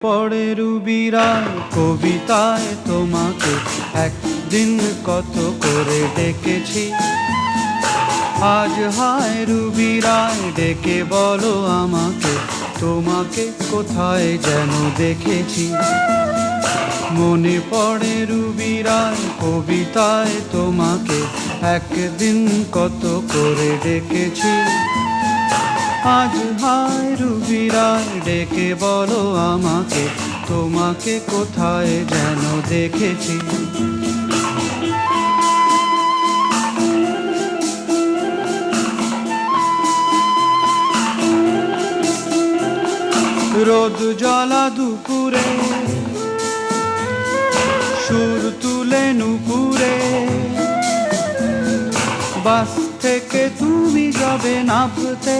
পড়ে রুবিরায় কবিতায় তোমাকে একদিন কত করে ডেকেছি। আজ হায় রুবিরায় ডেকে বলো আমাকে, তোমাকে কোথায় যেন দেখেছি। মনে পড়ে রুবিরায় কবিতায় তোমাকে একদিন কত করে ডেকেছি। আজ হায় রুবিরায় ডেকে বলো আমাকে, তোমাকে কোথায় যেন দেখেছি। রোদ জ্বলা দুপুরে সুর তুলে নুপুরে, বাস থেকে তুমি যাবে নামতে